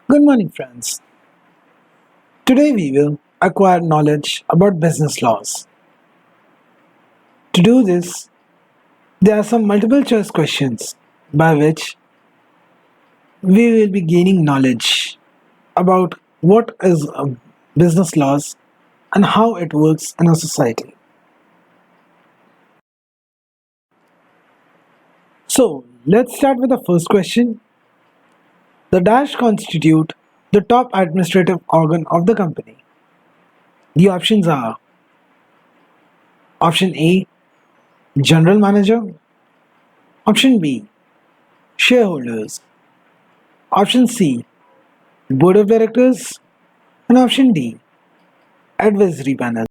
Good morning, friends. Today we will acquire knowledge about business laws. To do this, there are some multiple choice questions by which we will be gaining knowledge about what is business laws and how it works in a society. So, let's start with the first question. The dash constitute the top administrative organ of the company. The options are option A, general manager, option B, shareholders, option C, board of directors, and option D, advisory panel.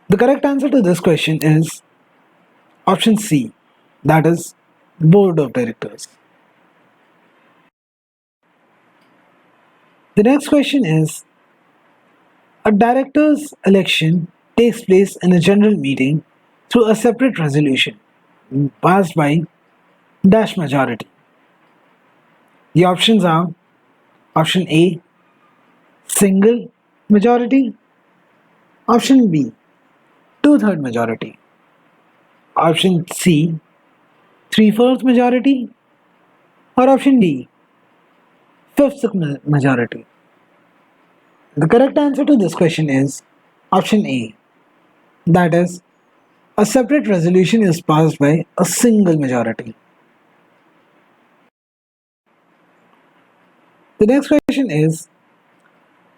The correct answer to this question is option C, that is, board of directors. The next question is a director's election takes place in a general meeting through a separate resolution passed by dash majority. The options are option A, single majority, option B, two-third majority, option C, three-fourths majority, or option D, fifth majority. The correct answer to this question is option A, that is, a separate resolution is passed by a single majority. The next question is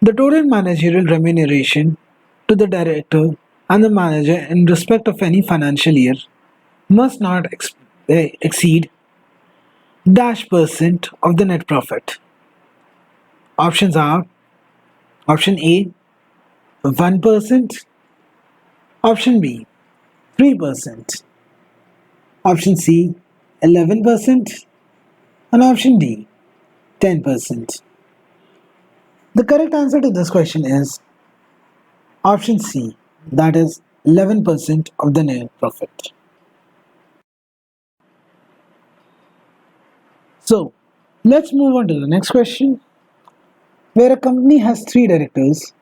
the total managerial remuneration to the director and the manager in respect of any financial year must not exceed dash percent of the net profit. Options are option A, 1%, option B, 3%, option C, 11%, and option D, 10%. The correct answer to this question is option C, that is 11% of the net profit. So, let's move on to the next question. Where a company has three directors,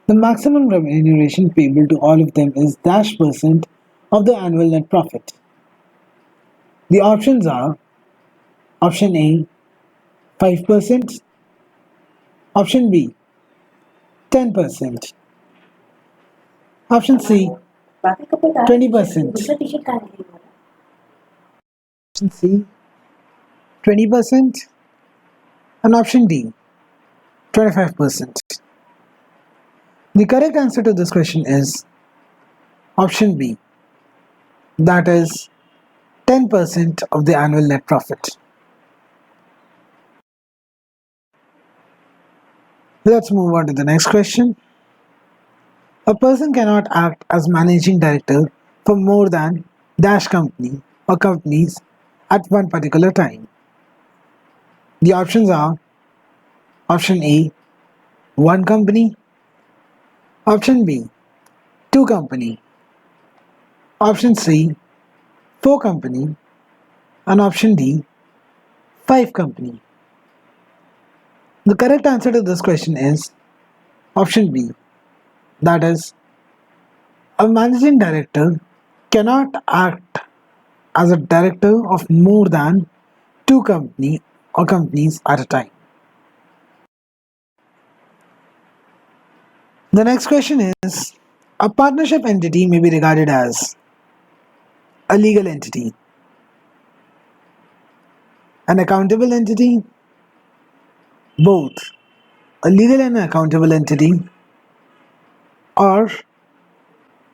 the maximum remuneration payable to all of them is dash percent of the annual net profit. The options are option A, 5%, option B, 10%, option C, 20%, option C, 20%, and option D, 25%. The correct answer to this question is option B, that is 10% of the annual net profit. Let's move on to the next question. A person cannot act as managing director for more than dash company or companies at one particular time. The options are option A, one company, option B, two company, option C, four company, and option D, five company. The correct answer to this question is option B, that is, a managing director cannot act as a director of more than two company or companies at a time. The next question is a partnership entity may be regarded as a legal entity, an accountable entity, both a legal and accountable entity, or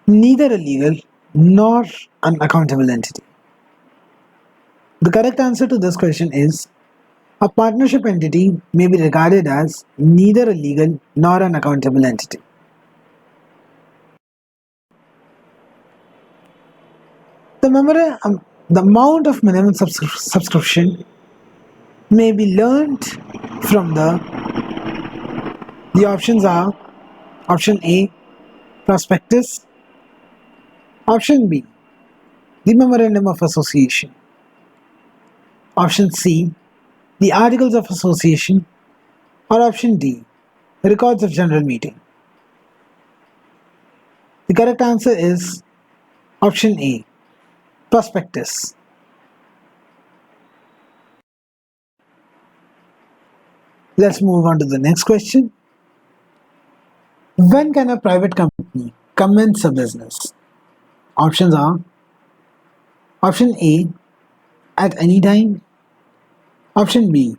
neither a legal nor an accountable entity. The correct answer to this question is a partnership entity may be regarded as neither a legal nor an accountable entity. The amount of minimum subscription may be learned from the options are option A, prospectus, option B, the memorandum of association, option C, the Articles of Association, or option D, records of general meeting? The correct answer is option A, prospectus. Let's move on to the next question. When can a private company commence a business? Options are option A, at any time, option B,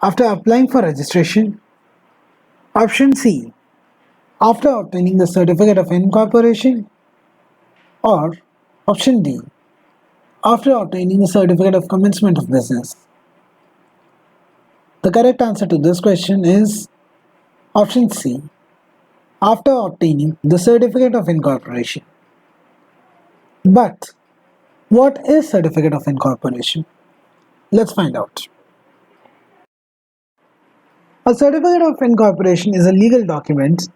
after applying for registration, option C, after obtaining the certificate of incorporation, or option D, after obtaining the certificate of commencement of business. The correct answer to this question is option C, after obtaining the certificate of incorporation. But what is certificate of incorporation? Let's find out. A certificate of incorporation is a legal document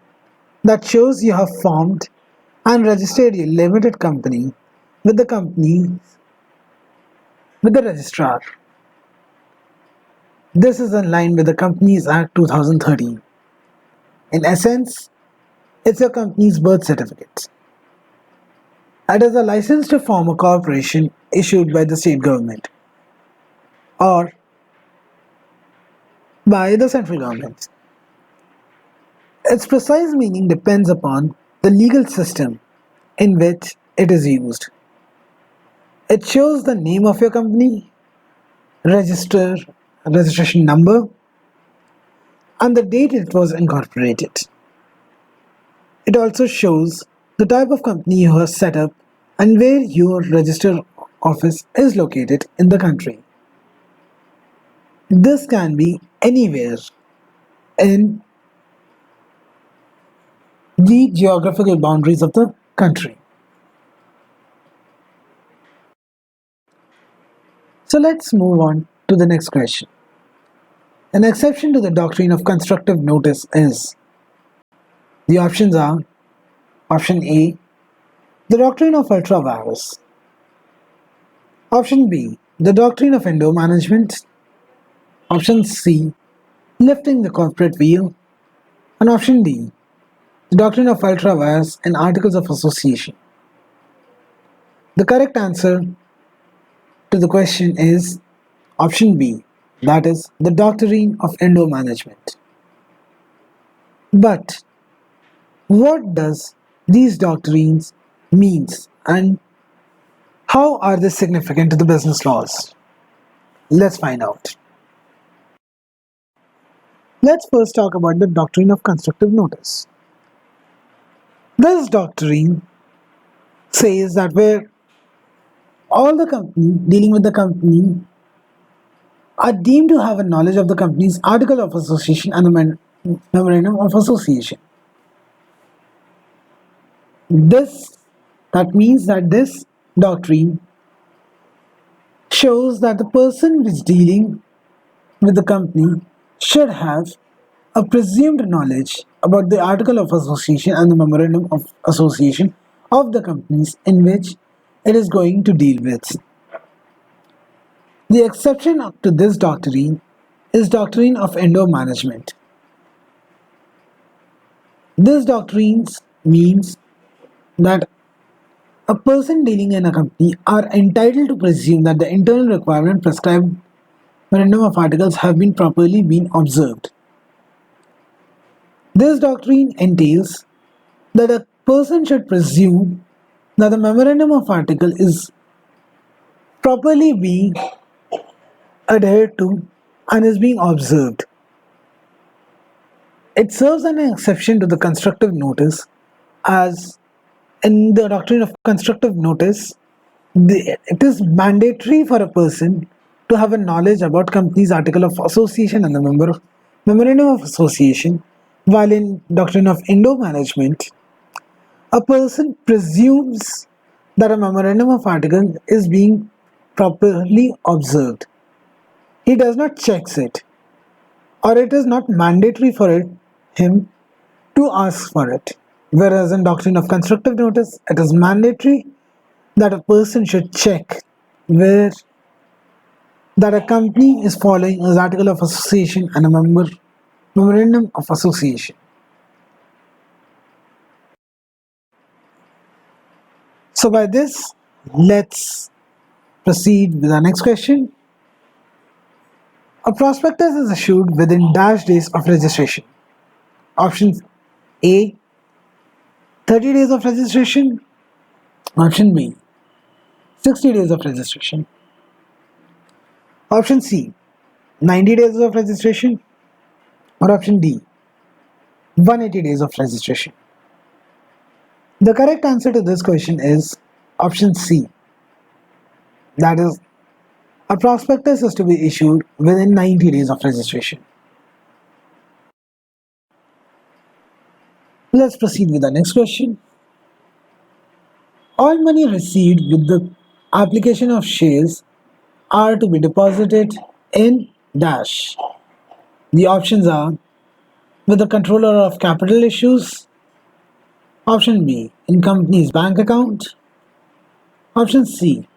that shows you have formed and registered a limited company with the company with the registrar. This is in line with the Companies Act 2013. In essence, it's your company's birth certificate. It is a license to form a corporation issued by the state government or by the central government. Its precise meaning depends upon the legal system in which it is used. It shows the name of your company, registration number, and the date it was incorporated. It also shows the type of company you have set up and where your register office is located in the country. This can be anywhere in the geographical boundaries of the country. So let's move on to the next question. An exception to the doctrine of constructive notice is, the options are option A, the doctrine of ultra vires, option B, the doctrine of endo management, option C, lifting the corporate veil, and option D, the doctrine of ultra vires and articles of association. The correct answer to the question is option B, that is the doctrine of endo management. But what does these doctrines means and how are they significant to the business laws? Let's find out. Let's first talk about the doctrine of constructive notice. This doctrine says that where all the company dealing with the company are deemed to have a knowledge of the company's article of association and the memorandum of association. That means that this doctrine shows that the person who is dealing with the company should have a presumed knowledge about the article of association and the memorandum of association of the companies in which it is going to deal with. The exception to this doctrine is doctrine of endo management. This doctrine means that a person dealing in a company are entitled to presume that the internal requirement prescribed memorandum of articles have been properly observed. This doctrine entails that a person should presume that the memorandum of article is properly being adhered to and is being observed. It serves as an exception to the constructive notice, as in the doctrine of constructive notice, it is mandatory for a person to have a knowledge about company's article of association and the memorandum of association, while in doctrine of endo management, a person presumes that a memorandum of article is being properly observed. He does not check it, or it is not mandatory for him to ask for it. Whereas in doctrine of constructive notice, it is mandatory that a person should check where that a company is following is article of association and a memorandum of association. So by this, let's proceed with our next question. A prospectus is issued within dash days of registration. Options A, 30 days of registration. Option B, 60 days of registration. Option C, 90 days of registration. Or option D, 180 days of registration. The correct answer to this question is option C. That is, a prospectus is to be issued within 90 days of registration. Let's proceed with the next question. All money received with the application of shares are to be deposited in dash. The options are with the controller of capital issues. Option B, in company's bank account. Option C,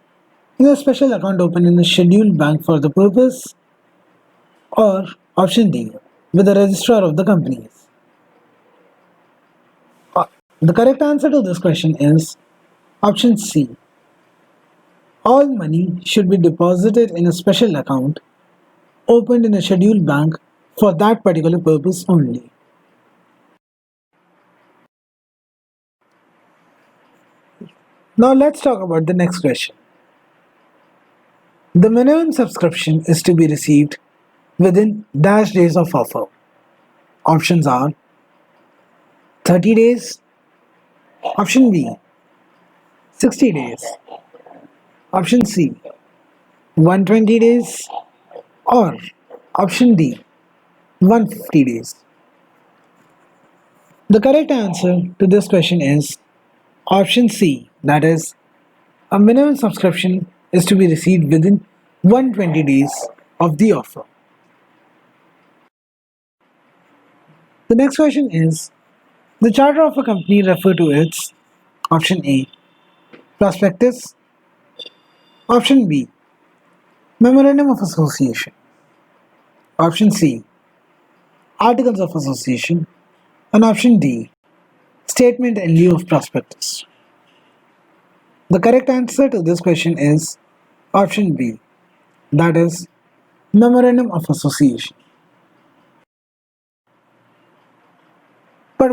in a special account opened in a scheduled bank for the purpose. Or option D, with the registrar of the companies. The correct answer to this question is option C. All money should be deposited in a special account opened in a scheduled bank for that particular purpose only. Now let's talk about the next question. The minimum subscription is to be received within dash days of offer. Options are 30 days, option B, 60 days, option C, 120 days, or option D, 150 days. The correct answer to this question is option C, that is, a minimum subscription is to be received within 120 days of the offer. The next question is the charter of a company refer to its option A, prospectus, option B, memorandum of association, option C, articles of association, and option D, statement in lieu of prospectus. The correct answer to this question is option B, that is, memorandum of association. But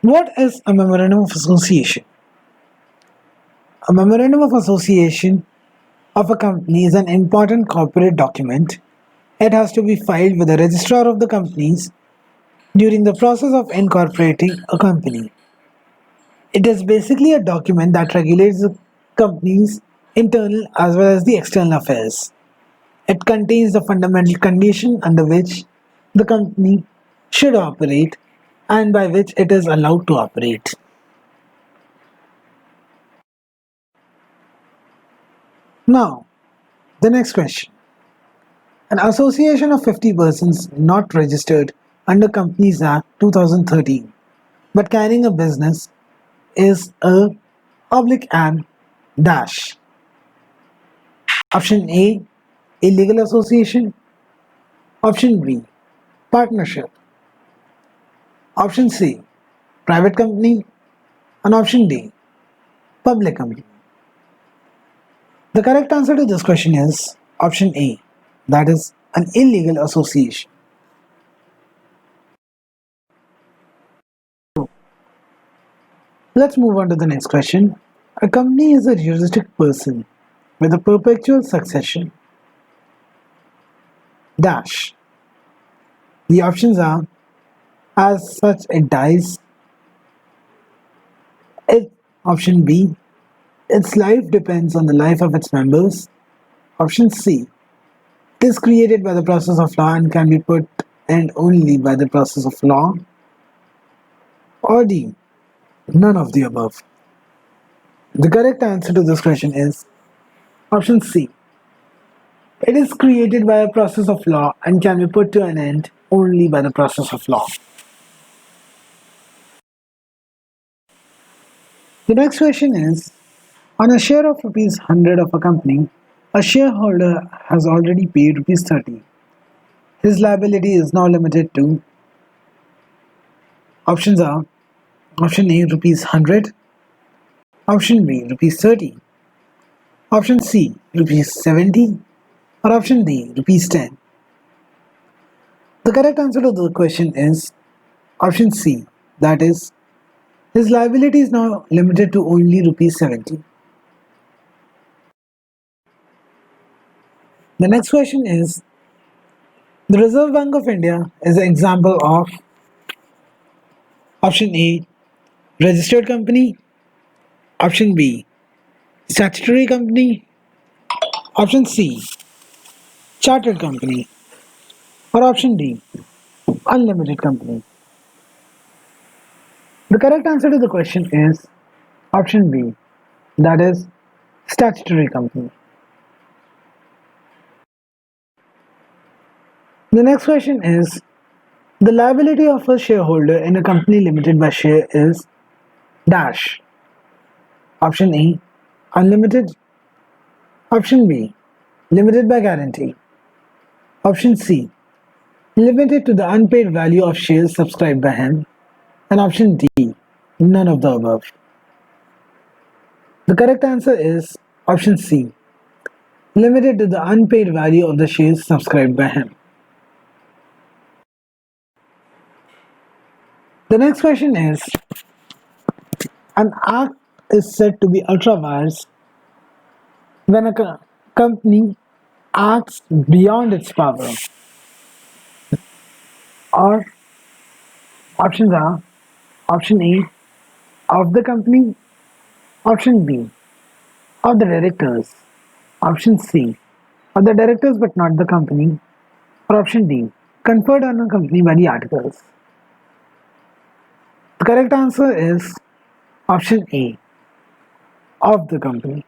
what is a memorandum of association? A memorandum of association of a company is an important corporate document. It has to be filed with the registrar of the companies during the process of incorporating a company. It is basically a document that regulates the company's internal as well as the external affairs. It contains the fundamental condition under which the company should operate and by which it is allowed to operate. Now, the next question. An association of 50 persons not registered under Companies Act 2013 but carrying a business is a public and dash. Option A, illegal association. Option B, partnership. Option C, private company. And option D, public company. The correct answer to this question is option A, that is an illegal association. Let's move on to the next question. A company is a juristic person with a perpetual succession. Dash. The options are as such it dies. If option B, its life depends on the life of its members. Option C, it is created by the process of law and can be put end only by the process of law. Or D, none of the above. The correct answer to this question is option C. It is created by a process of law and can be put to an end only by the process of law. The next question is, on a share of rupees 100 of a company, A shareholder has already paid rupees 30. His liability is now limited to options are option A rupees 100, option B rupees 30, option C rupees 70, or option D rupees 10. The correct answer to the question is option C, that is, his liability is now limited to only rupees 70. The next question is, the Reserve Bank of India is an example of option A, registered company, option B, statutory company, option C, chartered company, or option D, unlimited company. The correct answer to the question is option B, that is, statutory company. The next question is, the liability of a shareholder in a company limited by share is dash. Option A, unlimited. Option B, limited by guarantee. Option C, limited to the unpaid value of shares subscribed by him. And option D, none of the above. The correct answer is option C, limited to the unpaid value of the shares subscribed by him. The next question is, an act is said to be ultra vires when a company acts beyond its power. Or options are option A, of the company, option B, of the directors, option C, of the directors but not the company, or option D, conferred on a company by the articles. The correct answer is option A, of the company.